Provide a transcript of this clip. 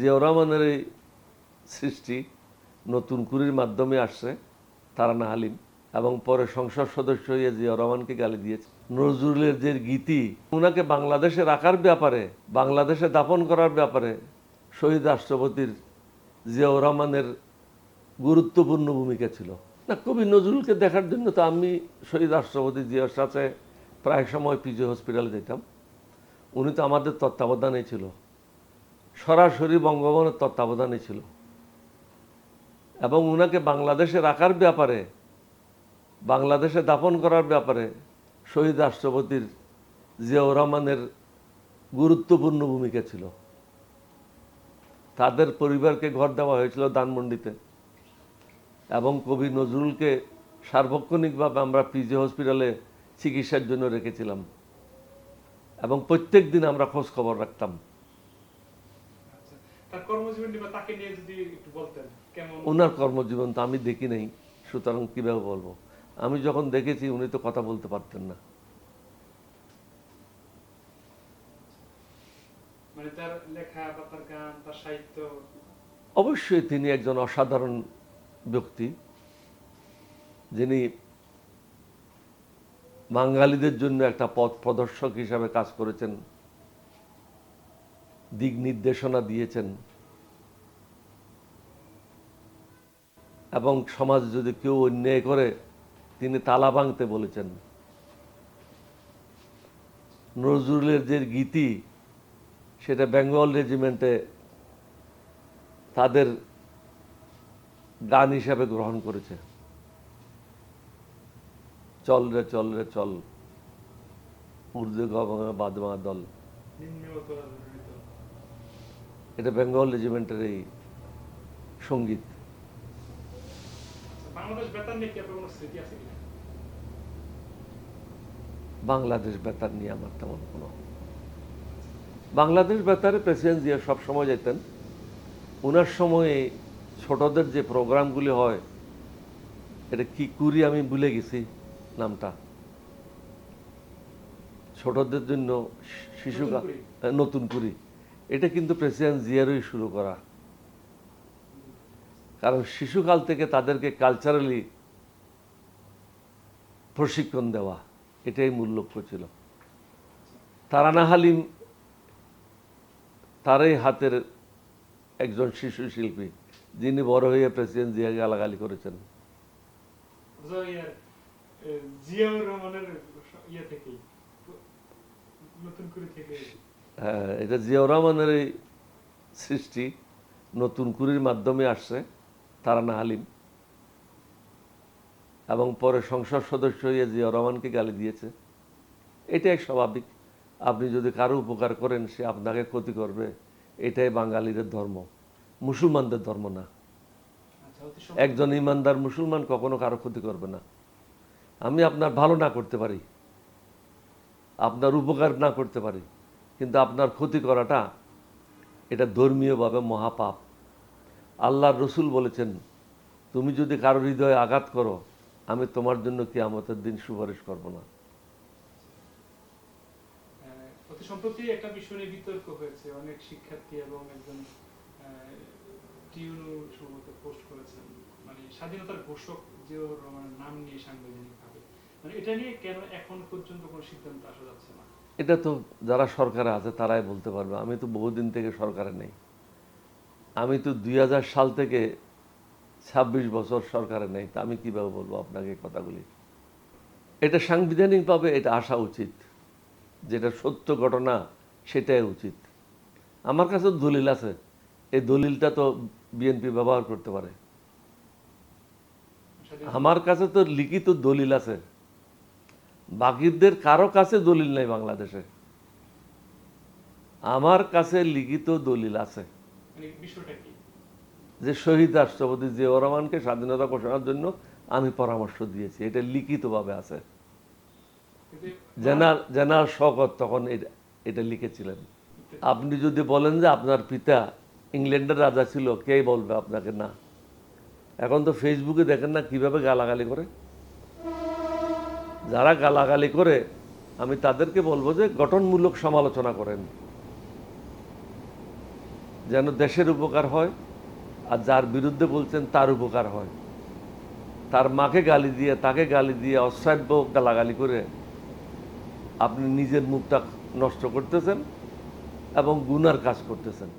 জিয়াউর রহমানের এই সৃষ্টি নতুন কুরির মাধ্যমে আসছে তারানা হালিম, এবং পরে সংসদ সদস্য হয়ে জিয়াউর রহমানকে গালি দিয়েছে। নজরুলের যে গীতি, ওনাকে বাংলাদেশে রাখার ব্যাপারে, বাংলাদেশে দাফন করার ব্যাপারে শহীদ রাষ্ট্রপতির জিয়াউর রহমানের গুরুত্বপূর্ণ ভূমিকা ছিল। না, কবি নজরুলকে দেখার জন্য তো আমি শহীদ রাষ্ট্রপতি জিয়ার সাথে প্রায় সময় পিজি হসপিটালে যেতাম। উনি তো আমাদের তত্ত্বাবধানে ছিল, সরাসরি বঙ্গভবনের তত্ত্বাবধানে ছিল, এবং ওনাকে বাংলাদেশে রাখার ব্যাপারে, বাংলাদেশে দাফন করার ব্যাপারে শহীদ রাষ্ট্রপতির জিয়াউর রহমানের গুরুত্বপূর্ণ ভূমিকা ছিল। তাদের পরিবারকে ঘর দেওয়া হয়েছিল ধানমন্ডিতে, এবং কবি নজরুলকে সার্বক্ষণিকভাবে আমরা পিজি হসপিটালে চিকিৎসার জন্য রেখেছিলাম, এবং প্রত্যেক দিন আমরা খোঁজ খবর রাখতাম। ওনার কর্মজীবন তো আমি দেখি নাই, সুতরাং কীভাবে বলবো? আমি যখন দেখেছি উনি তো কথা বলতে পারতেন না। অবশ্যই তিনি একজন অসাধারণ ব্যক্তি, যিনি বাঙালিদের জন্য একটা পথ প্রদর্শক হিসাবে কাজ করেছেন, দিক নির্দেশনা দিয়েছেন, এবং সমাজ যদি কেউ অন্যায় করে তিনি তালা ভাঙতে বলেছেন। নজরুলের যে গীতি, সেটা বেঙ্গল রেজিমেন্টে তাদের গান হিসাবে গ্রহণ করেছে। চল রে চল রে চল, উর্দু বাদমা দল, এটা বেঙ্গল রেজিমেন্টের এই সঙ্গীত। বাংলাদেশ বেতার নিয়ে আমার তেমন কোনো, বাংলাদেশ বেতারে প্রেসিডেন্ট জিয়া সবসময় যেতেন। ওনার সময়ে ছোটদের যে প্রোগ্রামগুলি হয়, এটা কি কুরি আমি ভুলে গেছি নামটা, ছোটদের জন্য শিশুকাল, নতুন কুরি, এটা কিন্তু প্রেসিডেন্ট জিয়ারই শুরু করা। কারণ শিশুকাল থেকে তাদেরকে কালচারালি প্রশিক্ষণ দেওয়া, এটাই মূল লক্ষ্য ছিল। তারানা হালিম তারই হাতের একজন শিশু শিল্পী, যিনি বড় হয়ে প্রেসিডেন্ট জিয়া গালাগালি করেছেন। হ্যাঁ, এটা জিয়াউর রহমানের এই সৃষ্টি নতুন কুরির মাধ্যমে আসছে তারানা হালিম, এবং পরে সংসদ সদস্য হয়ে জিয়াউর রহমানকে গালি দিয়েছে। এটাই স্বাভাবিক। আপনি যদি কারো উপকার করেন, সে আপনাকে ক্ষতি করবে, এটাই বাঙালিদের ধর্ম, মুসলমানদের ধর্ম না। একজন ইমানদার মুসলমান কখনো কারো ক্ষতি করবে না। আমি আপনার ভালো না করতে পারি, আপনার উপকার না করতে পারি, কিন্তু আপনার ক্ষতি করাটা এটা ধর্মীয়ভাবে মহাপাপ। আল্লাহর রসুল বলেছেন, তুমি যদি কারো হৃদয়ে আঘাত করো, আমি তোমার জন্য কিয়ামতের দিন সুপারিশ করব না। সম্প্রতি একটা বিষয় নিয়ে বিতর্ক হয়েছে, অনেক শিক্ষার্থী এবং একজন টিউনু সম্ভবত পোস্ট করেছেন, মানে স্বাধীনতার ঘোষক জিয়াউর রহমানের নাম নিয়ে সাংবিধানিকভাবে, মানে এটা নিয়ে কেন এখন পর্যন্ত কোনো সিদ্ধান্ত আসা যাচ্ছে না? এটা তো যারা সরকারে আছে তারাই বলতে পারবে। আমি তো বহুদিন থেকে সরকারে নেই, আমি তো 2000 সাল থেকে 26 বছর সরকারে নেই, তা আমি কীভাবে বলবো আপনাকে কথাগুলি? এটা সাংবিধানিকভাবে এটা আসা উচিত, যেটা সত্য ঘটনা সেটাই উচিত। আমার কাছে দলিল আছে, এই দলিলটা তো বিএনপি ব্যবহার করতে পারে। আমার কাছে তো লিখিত দলিল আছে, বাকিদের কারো কাছে দলিল নেই বাংলাদেশে। আমার কাছে লিখিত দলিল আছে যে শহীদ রাষ্ট্রপতি জিয়াউর রহমানকে স্বাধীনতা ঘোষণার জন্য আমি পরামর্শ দিয়েছি, এটা লিখিতভাবে আছে। জেনারেল শওকত তখন এটা লিখেছিলেন। আপনি যদি বলেন যে আপনার পিতা ইংল্যান্ডের রাজা ছিল, কে বলবে আপনাকে না? এখন তো ফেসবুকে দেখেন না কিভাবে গালাগালি করে। যারা গালাগালি করে আমি তাদেরকে বলবো যে গঠনমূলক সমালোচনা করেন। যেন দেশের উপকার হয়, আর যার বিরুদ্ধে বলছেন তার উপকার হয়। তার মাকে গালি দিয়ে, তাকে গালি দিয়ে, অশ্রাব্য গালাগালি করে আপনি নিজের মুখটা নষ্ট করতেছেন এবং গুনার কাজ করতেছেন।